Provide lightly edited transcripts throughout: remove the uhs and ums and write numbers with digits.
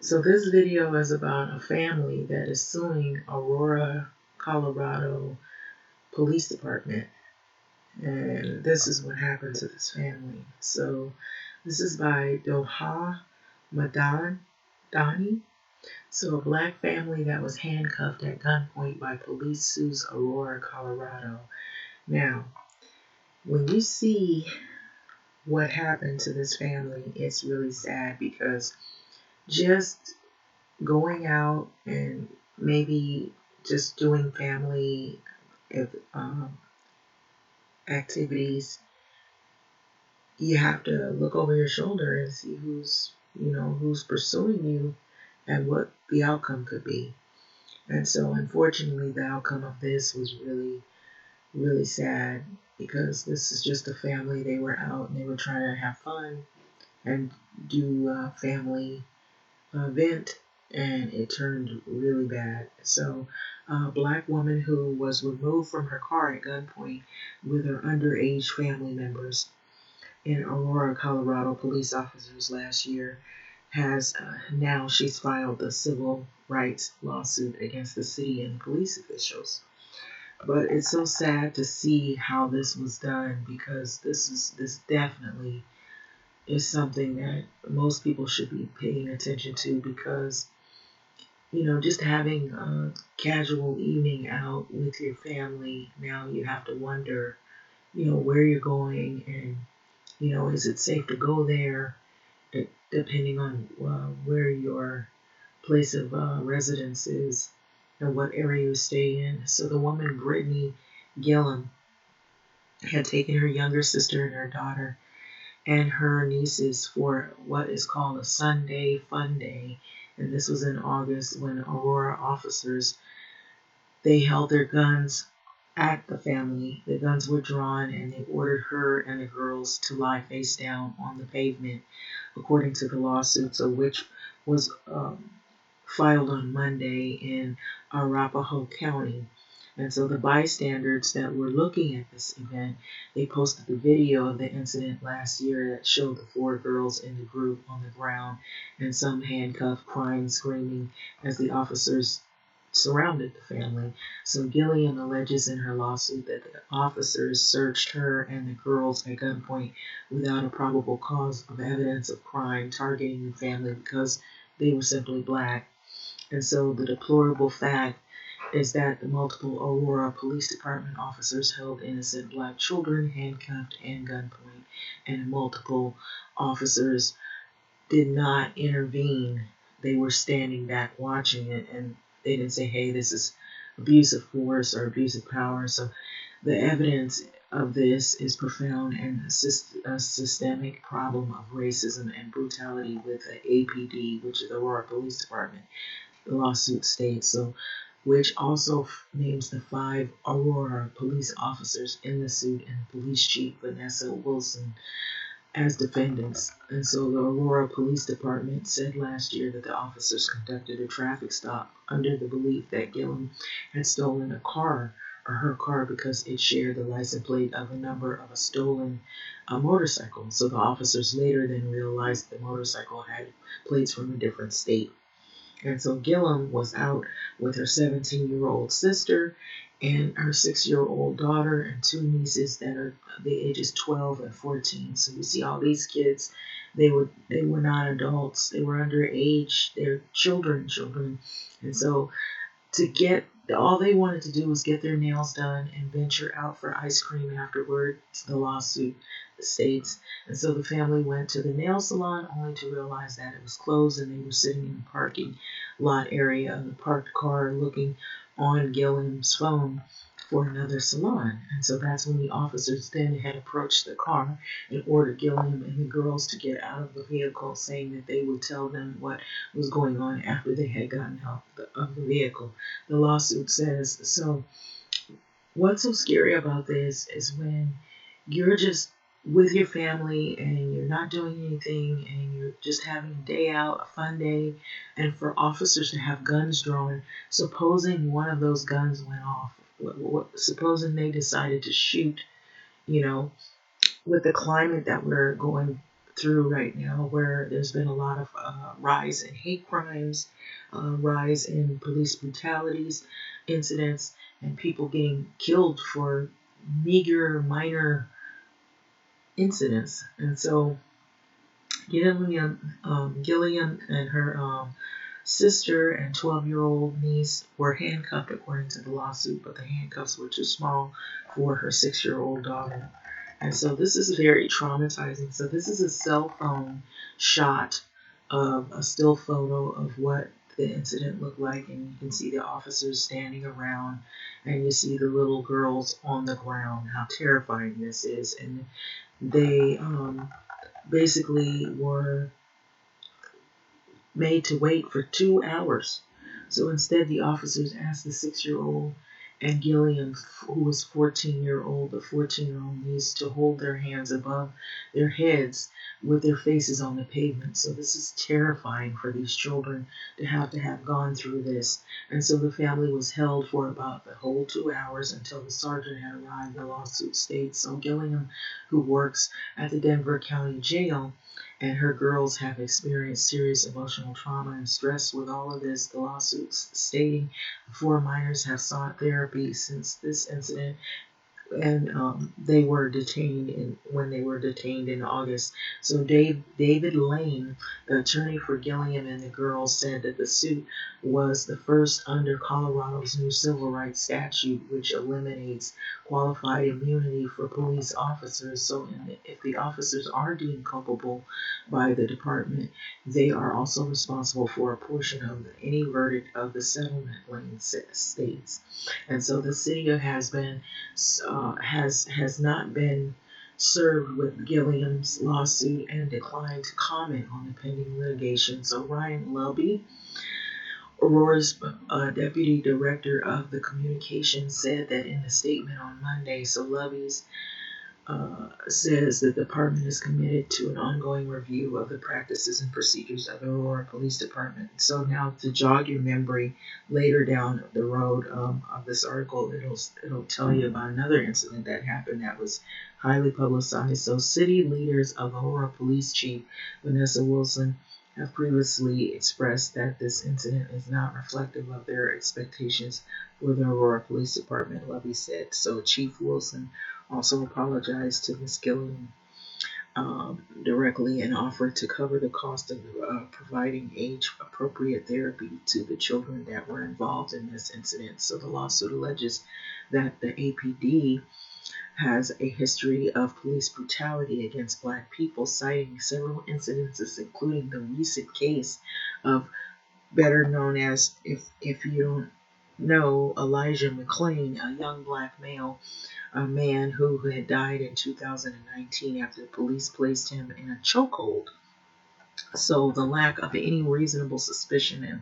So this video is about a family that is suing Aurora, Colorado Police Department. And this is what happened to this family. So this is by Doha Madani. So a black family that was handcuffed at gunpoint by police sues Aurora, Colorado. Now, when you see what happened to this family, it's really sad because just going out and maybe just doing family um, activities, you have to look over your shoulder and see who's pursuing you and what the outcome could be. And so, unfortunately, the outcome of this was really, really sad because this is just a family. They were out and they were trying to have fun and do a family event, and it turned really bad. So, a black woman who was removed from her car at gunpoint with her underage family members in Aurora, Colorado, police officers last year has now she's filed a civil rights lawsuit against the city and police officials. But it's so sad to see how this was done because this definitely is something that most people should be paying attention to because just having a casual evening out with your family, now you have to wonder, where you're going and, is it safe to go there, depending on where your place of residence is and what area you stay in. So the woman, Brittany Gillum, had taken her younger sister and her daughter and her nieces for what is called a Sunday Fun Day. And this was in August when Aurora officers, they held their guns at the family. The guns were drawn and they ordered her and the girls to lie face down on the pavement, according to the lawsuit, so which was filed on Monday in Arapahoe County. And so the bystanders that were looking at this event, they posted the video of the incident last year that showed the four girls in the group on the ground and some handcuffed, crying, screaming as the officers surrounded the family. So Gilliam alleges in her lawsuit that the officers searched her and the girls at gunpoint without a probable cause of evidence of crime targeting the family because they were simply black. And so the deplorable fact is that the multiple Aurora Police Department officers held innocent black children handcuffed and gunpoint, and multiple officers did not intervene. They were standing back watching it, and they didn't say, hey, this is abuse of force or abuse of power. So the evidence of this is profound and a systemic problem of racism and brutality with the APD, which is the Aurora Police Department, the lawsuit states. So, which also names the 5 Aurora police officers in the suit and police chief Vanessa Wilson as defendants. And so the Aurora Police Department said last year that the officers conducted a traffic stop under the belief that Gillum had stolen a car or her car because it shared the license plate of a number of a stolen motorcycle. So the officers later then realized the motorcycle had plates from a different state. And so Gillum was out with her 17-year-old sister and her 6-year-old daughter and 2 nieces that are the ages 12 and 14. So you see all these kids, they were not adults, they were underage, they're children. And so to get all they wanted to do was get their nails done and venture out for ice cream afterward, the lawsuit states. And so the family went to the nail salon only to realize that it was closed and they were sitting in the parking lot area of the parked car looking on Gilliam's phone for another salon. And so that's when the officers then had approached the car and ordered Gilliam and the girls to get out of the vehicle, saying that they would tell them what was going on after they had gotten out of the vehicle. The lawsuit says, so what's so scary about this is when you're just with your family and you're not doing anything and you're just having a day out, a fun day, and for officers to have guns drawn, supposing one of those guns went off, supposing they decided to shoot, with the climate that we're going through right now, where there's been a lot of rise in hate crimes, rise in police brutalities, incidents, and people getting killed for meager, minor incidents. And so Gilliam and her sister and 12-year-old niece were handcuffed according to the lawsuit, but the handcuffs were too small for her 6-year-old daughter. And so this is very traumatizing. So this is a cell phone shot of a still photo of what the incident looked like, and you can see the officers standing around, and you see the little girls on the ground. How terrifying this is. And they basically were made to wait for 2 hours. So instead, the officers asked the 6-year-old and Gilliam, who was 14-year-old, the 14-year-old niece, to hold their hands above their heads with their faces on the pavement. So this is terrifying for these children to have gone through this. And so the family was held for about the whole 2 hours until the sergeant had arrived, the lawsuit states. So Gilliam, who works at the Denver County Jail, and her girls have experienced serious emotional trauma and stress with all of this. The lawsuits stating 4 minors have sought therapy since this incident, and they were detained when they were detained in August. So David Lane, the attorney for Gilliam and the girls, said that the suit was the first under Colorado's new civil rights statute, which eliminates qualified immunity for police officers. So if the officers are deemed culpable by the department, they are also responsible for a portion of any verdict of the settlement, Lane states. And so the city has not been served with Gilliam's lawsuit and declined to comment on the pending litigation. So Ryan Lubby, Aurora's deputy director of the communications, said that in a statement on Monday. So Lubby's says the department is committed to an ongoing review of the practices and procedures of the Aurora Police Department. So now, to jog your memory, later down the road of this article, it'll tell you about another incident that happened that was highly publicized. So city leaders of Aurora Police Chief Vanessa Wilson have previously expressed that this incident is not reflective of their expectations for the Aurora Police Department, Levy said. So Chief Wilson also apologized to Ms. Gilliam directly and offered to cover the cost of providing age-appropriate therapy to the children that were involved in this incident. So the lawsuit alleges that the APD has a history of police brutality against Black people, citing several incidences, including the recent case of, better known as, if you don't know, Elijah McClain, a young Black male, a man who had died in 2019 after the police placed him in a chokehold. So the lack of any reasonable suspicion and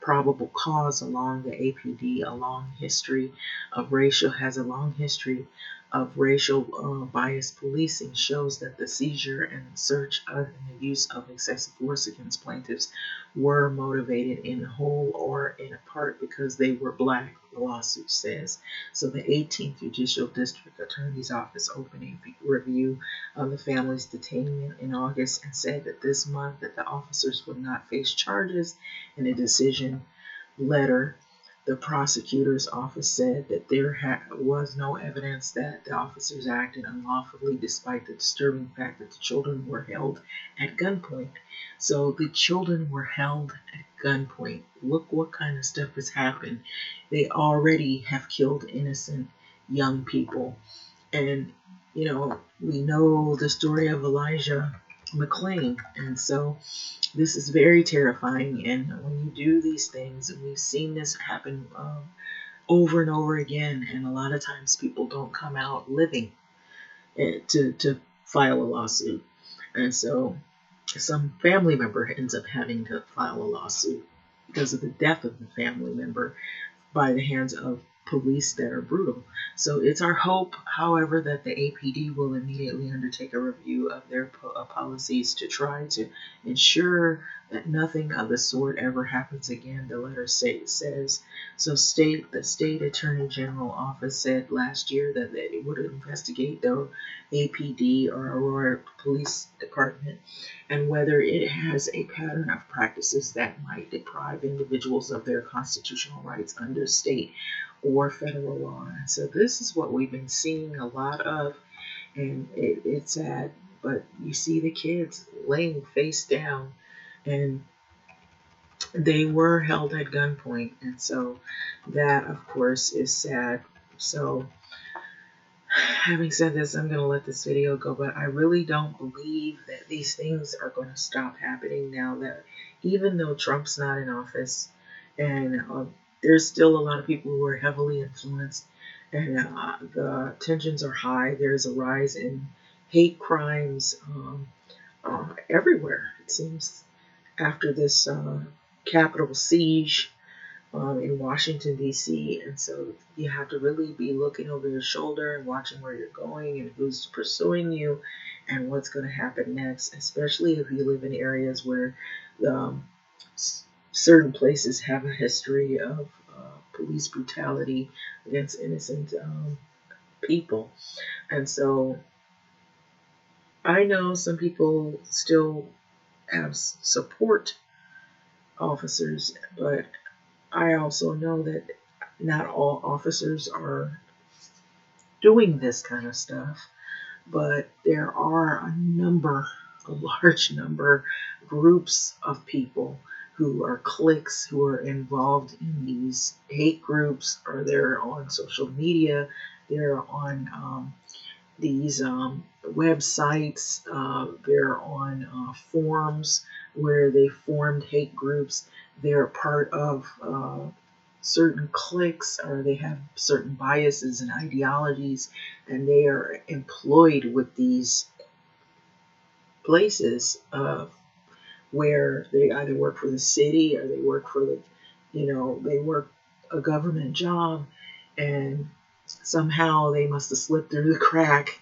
probable cause along the APD, a long history of racial bias policing, shows that the seizure and search and the use of excessive force against plaintiffs were motivated in whole or in part because they were Black, the lawsuit says. So the 18th Judicial District Attorney's Office opened a review of the family's detainment in August and said that this month that the officers would not face charges. In a decision letter, the prosecutor's office said that there was no evidence that the officers acted unlawfully, despite the disturbing fact that the children were held at gunpoint. So the children were held at gunpoint. Look what kind of stuff has happened. They already have killed innocent young people. And, we know the story of Elijah McClain. And so this is very terrifying. And when you do these things, and we've seen this happen over and over again, and a lot of times people don't come out living to file a lawsuit. And so some family member ends up having to file a lawsuit because of the death of the family member by the hands of police that are brutal. So it's our hope, however, that the APD will immediately undertake a review of their policies to try to ensure that nothing of the sort ever happens again, the letter says. So the state attorney general office said last year that they would investigate the APD or Aurora Police Department and whether it has a pattern of practices that might deprive individuals of their constitutional rights under state or federal law. And so this is what we've been seeing a lot of, and it's sad, but you see the kids laying face down, and they were held at gunpoint, and so that, of course, is sad. So having said this, I'm going to let this video go, but I really don't believe that these things are going to stop happening now that even though Trump's not in office, and there's still a lot of people who are heavily influenced, and the tensions are high. There's a rise in hate crimes everywhere, it seems, after this Capitol siege in Washington, D.C. And so you have to really be looking over your shoulder and watching where you're going and who's pursuing you and what's going to happen next, especially if you live in areas where certain places have a history of police brutality against innocent people. And so I know some people still have support officers, but I also know that not all officers are doing this kind of stuff, but there are a large number, groups of people who are cliques who are involved in these hate groups, or they're on social media, they're on these websites, they're on forums where they formed hate groups. They're part of certain cliques, or they have certain biases and ideologies, and they are employed with these places where they either work for the city or they work for they work a government job, and somehow they must have slipped through the crack,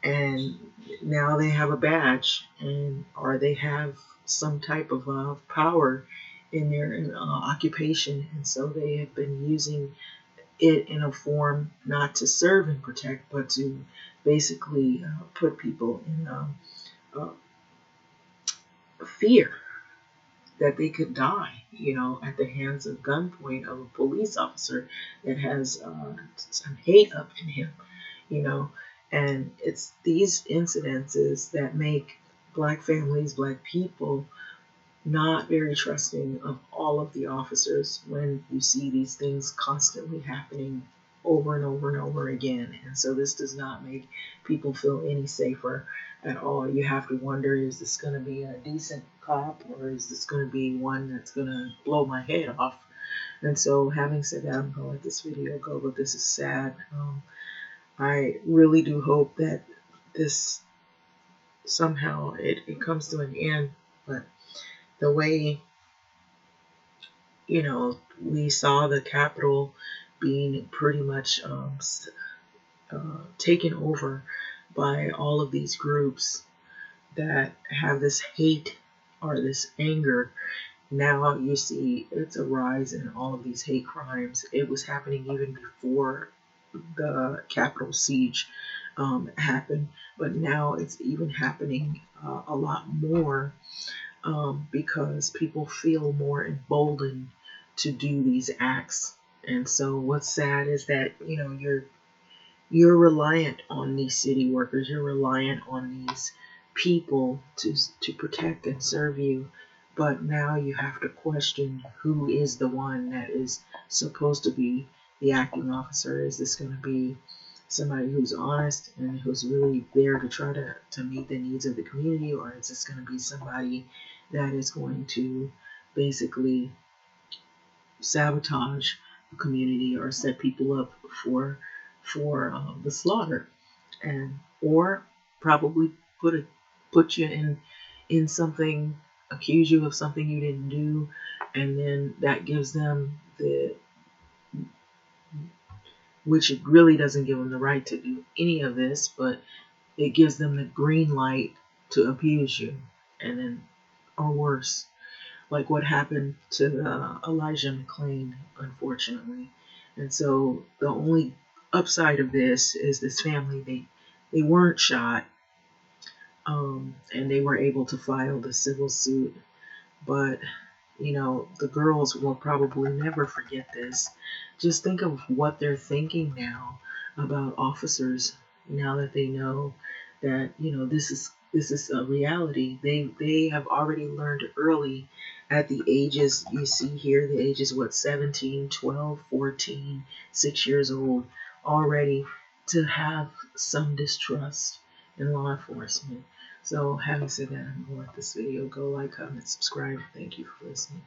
and now they have a badge, or they have some type of power in their occupation, and so they have been using it in a form not to serve and protect, but to basically put people in fear that they could die, at the hands of gunpoint of a police officer that has some hate up in him, and it's these incidences that make Black families, Black people, not very trusting of all of the officers when you see these things constantly happening over and over and over again. And so this does not make people feel any safer at all. You have to wonder, is this going to be a decent cop, or is this going to be one that's going to blow my head off? And so having said that, I'm going to let this video go, but this is sad. I really do hope that this somehow it comes to an end, but the way, we saw the Capitol being pretty much taken over by all of these groups that have this hate or this anger. Now you see it's a rise in all of these hate crimes. It was happening even before the Capitol siege happened, but now it's even happening a lot more because people feel more emboldened to do these acts. And so what's sad is that you're reliant on these city workers, you're reliant on these people to protect and serve you, but now you have to question who is the one that is supposed to be the acting officer. Is this going to be somebody who's honest and who's really there to try to meet the needs of the community, or is this going to be somebody that is going to basically sabotage the community or set people up for the slaughter, or probably put you in something, accuse you of something you didn't do, and then that gives them which it really doesn't give them the right to do any of this, but it gives them the green light to abuse you, and then, or worse, like what happened to Elijah McClain, unfortunately. And so the only upside of this is this family, they weren't shot, and they were able to file the civil suit. But the girls will probably never forget this. Just think of what they're thinking now about officers, now that they know that this is a reality. They have already learned early, at the ages you see here, the ages, what, 17, 12, 14, 6 years old, already, to have some distrust in law enforcement. So having said that, I'm going to let this video go. Like, comment, subscribe. Thank you for listening.